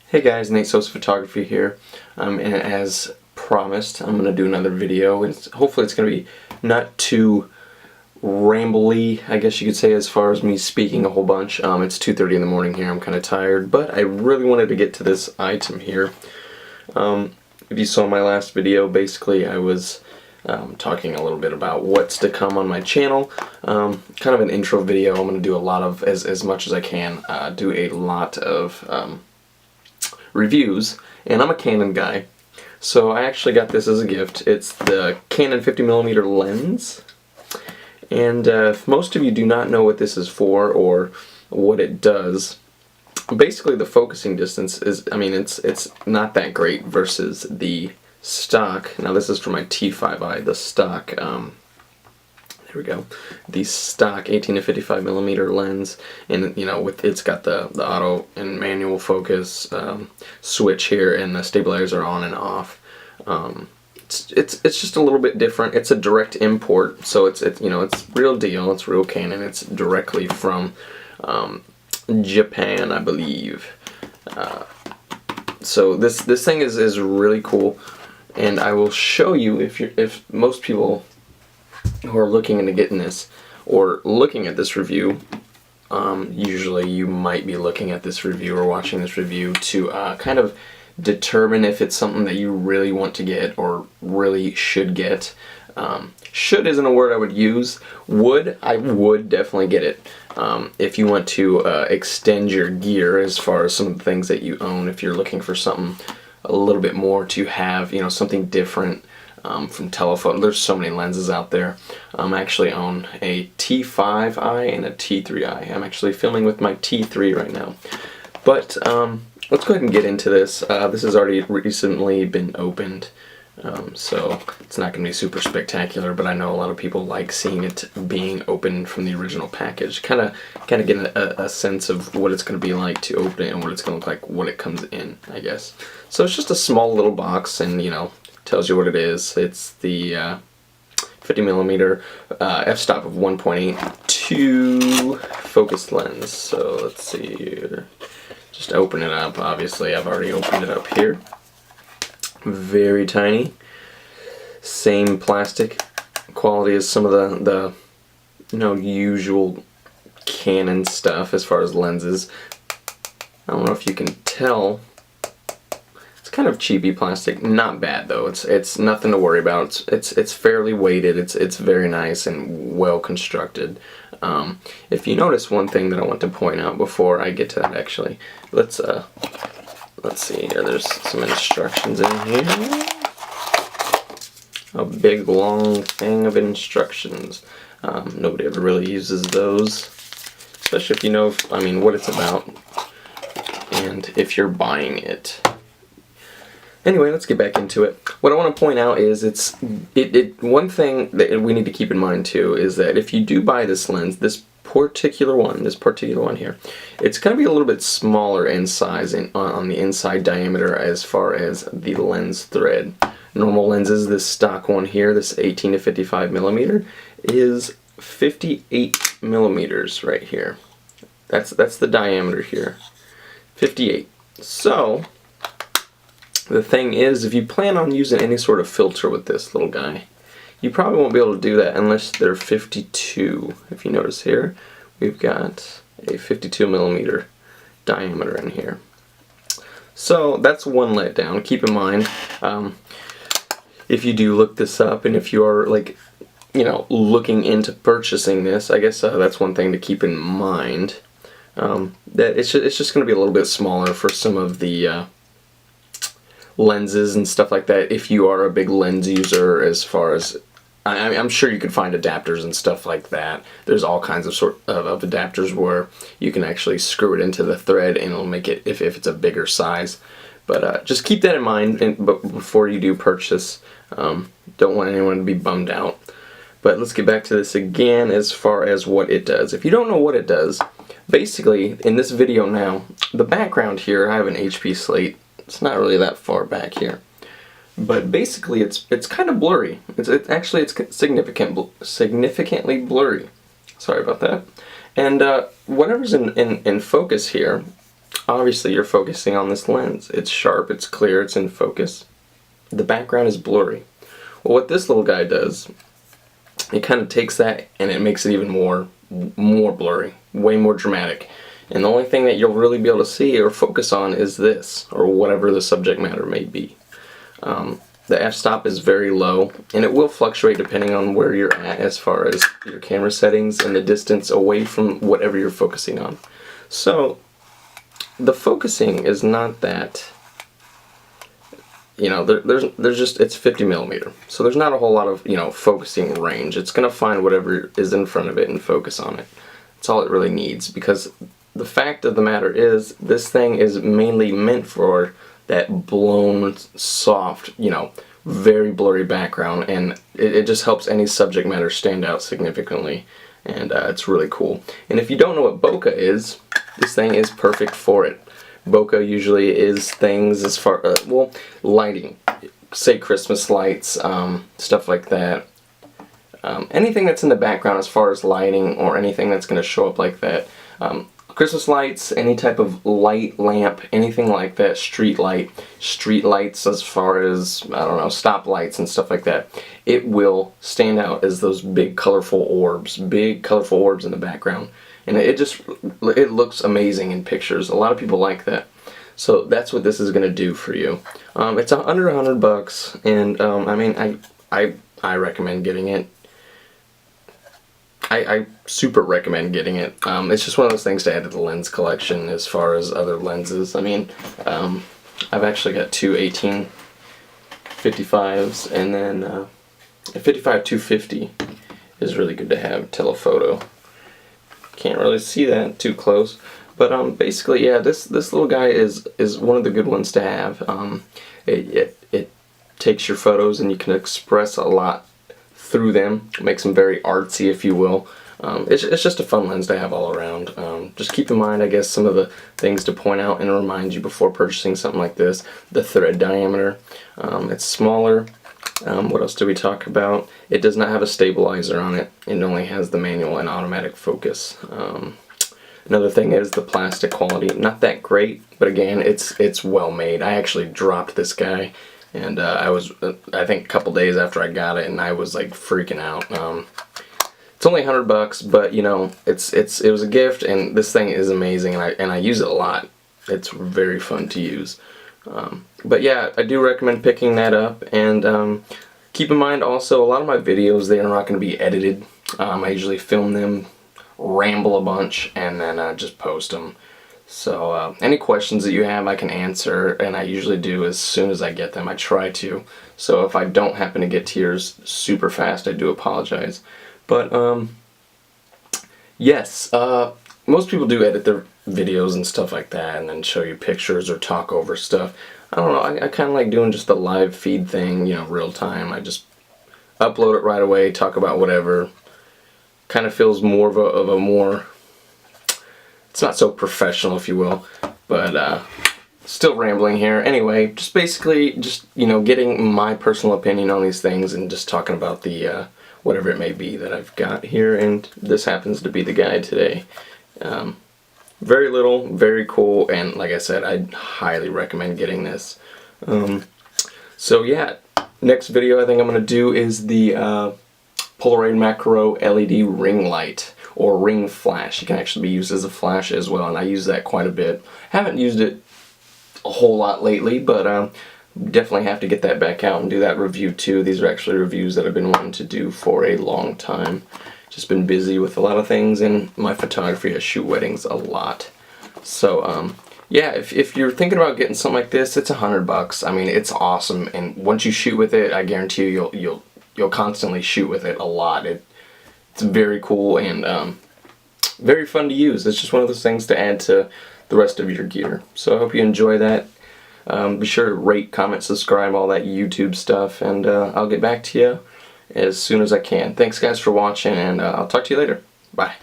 Hey guys, Nate Sosa Photography here, and as promised, I'm going to do another video. Hopefully it's going to be not too rambly, I guess you could say, as far as me speaking a whole bunch. It's 2:30 in the morning here, I'm kind of tired, but I really wanted to get to this item here. If you saw my last video, basically I was talking a little bit about what's to come on my channel. Kind of an intro video. I'm going to do a lot of, as much as I can, do a lot of reviews, and I'm a Canon guy, so I actually got this as a gift. It's the Canon 50mm lens, and if most of you do not know what this is for or what it does, basically the focusing distance is, I mean, it's not that great versus the stock. Now this is for my T5i, the stock, there we go, the stock 18 to 55mm lens, and you know, it's got the auto and manual focus switch here, and the stabilizers are on and off. It's just a little bit different. It's a direct import, so it's you know, it's real deal. It's real Canon. It's directly from Japan, I believe. So this thing is really cool, and I will show you, if most people who are looking into getting this or looking at this review, usually you might be looking at this review or watching this review to kind of determine if it's something that you really want to get or really should get. Should isn't a word I would use. I would definitely get it if you want to extend your gear as far as some of the things that you own. If you're looking for something a little bit more to have, you know, something different from telephoto. There's so many lenses out there. I actually own a T5i and a T3i. I'm actually filming with my T3 right now. But let's go ahead and get into this. This has already recently been opened, so it's not going to be super spectacular, but I know a lot of people like seeing it being opened from the original package. Kind of getting a sense of what it's going to be like to open it and what it's going to look like when it comes in, I guess. So it's just a small little box, and you know, tells you what it is. It's the 50mm f-stop of 1.82 focused lens. So let's see here. Just open it up. Obviously, I've already opened it up here. Very tiny. Same plastic quality as some of the you know, usual Canon stuff as far as lenses. I don't know if you can tell. Kind of cheapy plastic, not bad though. It's nothing to worry about. It's fairly weighted. It's very nice and well constructed. If you notice, one thing that I want to point out before I get to that, actually, let's see here. There's some instructions in here. A big long thing of instructions. Nobody ever really uses those, especially if you know, I mean, what it's about, and if you're buying it. Anyway, let's get back into it. What I want to point out is one thing that we need to keep in mind too is that if you do buy this lens, this particular one here, it's going to be a little bit smaller in size on the inside diameter as far as the lens thread. Normal lenses, this stock one here, this 18 to 55mm, is 58mm right here. That's the diameter here, 58. So the thing is, if you plan on using any sort of filter with this little guy, you probably won't be able to do that unless they're 52. If you notice here, we've got a 52mm diameter in here. So that's one letdown. Keep in mind, if you do look this up, and if you are, like, you know, looking into purchasing this, I guess that's one thing to keep in mind. That it's just going to be a little bit smaller for some of the lenses and stuff like that. If you are a big lens user, as far as I'm sure you can find adapters and stuff like that. There's all kinds of adapters where you can actually screw it into the thread and it'll make it, if it's a bigger size. But just keep that in mind, but before you do purchase, don't want anyone to be bummed out. But let's get back to this again as far as what it does. If you don't know what it does, basically in this video now, the background here, I have an HP slate. It's not really that far back here, but basically it's kind of blurry. It's significantly blurry. Sorry about that. And whatever's in focus here obviously you're focusing on this lens. It's sharp, it's clear, it's in focus. The background is blurry. Well, what this little guy does, it kind of takes that and it makes it even more blurry, way more dramatic. And the only thing that you'll really be able to see or focus on is this, or whatever the subject matter may be. The f-stop is very low, and it will fluctuate depending on where you're at as far as your camera settings and the distance away from whatever you're focusing on. So, the focusing is not that, you know, there's just, it's 50 millimeter. So there's not a whole lot of, you know, focusing range. It's going to find whatever is in front of it and focus on it. That's all it really needs, because the fact of the matter is, this thing is mainly meant for that blown, soft, you know, very blurry background, and it just helps any subject matter stand out significantly, and it's really cool. And if you don't know what bokeh is, this thing is perfect for it. Bokeh usually is things as far, well, lighting, say Christmas lights, stuff like that. Anything that's in the background as far as lighting, or anything that's going to show up like that. Christmas lights, any type of light, lamp, anything like that, street lights as far as, I don't know, stop lights and stuff like that. It will stand out as those big colorful orbs in the background. And it looks amazing in pictures. A lot of people like that. So that's what this is going to do for you. It's under $100, and I mean, I recommend getting it. I super recommend getting it. It's just one of those things to add to the lens collection as far as other lenses. I mean, I've actually got two 18-55s, and then a 55-250 is really good to have telephoto. Can't really see that too close, but basically, yeah, this little guy is one of the good ones to have. It takes your photos and you can express a lot through them, makes them very artsy, if you will. It's just a fun lens to have all around. Just keep in mind, I guess, some of the things to point out and remind you before purchasing something like this. The thread diameter, it's smaller. What else do we talk about? It does not have a stabilizer on it. It only has the manual and automatic focus. Another thing is the plastic quality. Not that great, but again, it's well made. I actually dropped this guy, and I think a couple days after I got it, and I was like freaking out. It's only $100, but you know, it was a gift, and this thing is amazing, and I use it a lot. It's very fun to use. But yeah, I do recommend picking that up, and keep in mind also, a lot of my videos, they are not going to be edited. I usually film them, ramble a bunch, and then just post them. So any questions that you have, I can answer, and I usually do as soon as I get them. I try to. So if I don't happen to get to yours super fast, I do apologize. But yes, most people do edit their videos and stuff like that, and then show you pictures or talk over stuff. I don't know, I kind of like doing just the live feed thing, you know, real time. I just upload it right away, talk about whatever. Kind of feels more of a more, it's not so professional, if you will, but still rambling here. Anyway, just basically, just, you know, getting my personal opinion on these things and just talking about the whatever it may be that I've got here, and this happens to be the guide today. Very little, very cool, and like I said, I highly recommend getting this. So yeah, next video I think I'm going to do is the Polaroid Macro LED ring light, or ring flash. It can actually be used as a flash as well, and I use that quite a bit. Haven't used it a whole lot lately, but definitely have to get that back out and do that review too. These are actually reviews that I've been wanting to do for a long time. Just been busy with a lot of things, and my photography, I shoot weddings a lot. So yeah, if you're thinking about getting something like this, it's $100. I mean, it's awesome, and once you shoot with it, I guarantee you you'll constantly shoot with it a lot. It's very cool and very fun to use. It's just one of those things to add to the rest of your gear. So I hope you enjoy that. Be sure to rate, comment, subscribe, all that YouTube stuff, and I'll get back to you as soon as I can. Thanks guys for watching, and I'll talk to you later. Bye.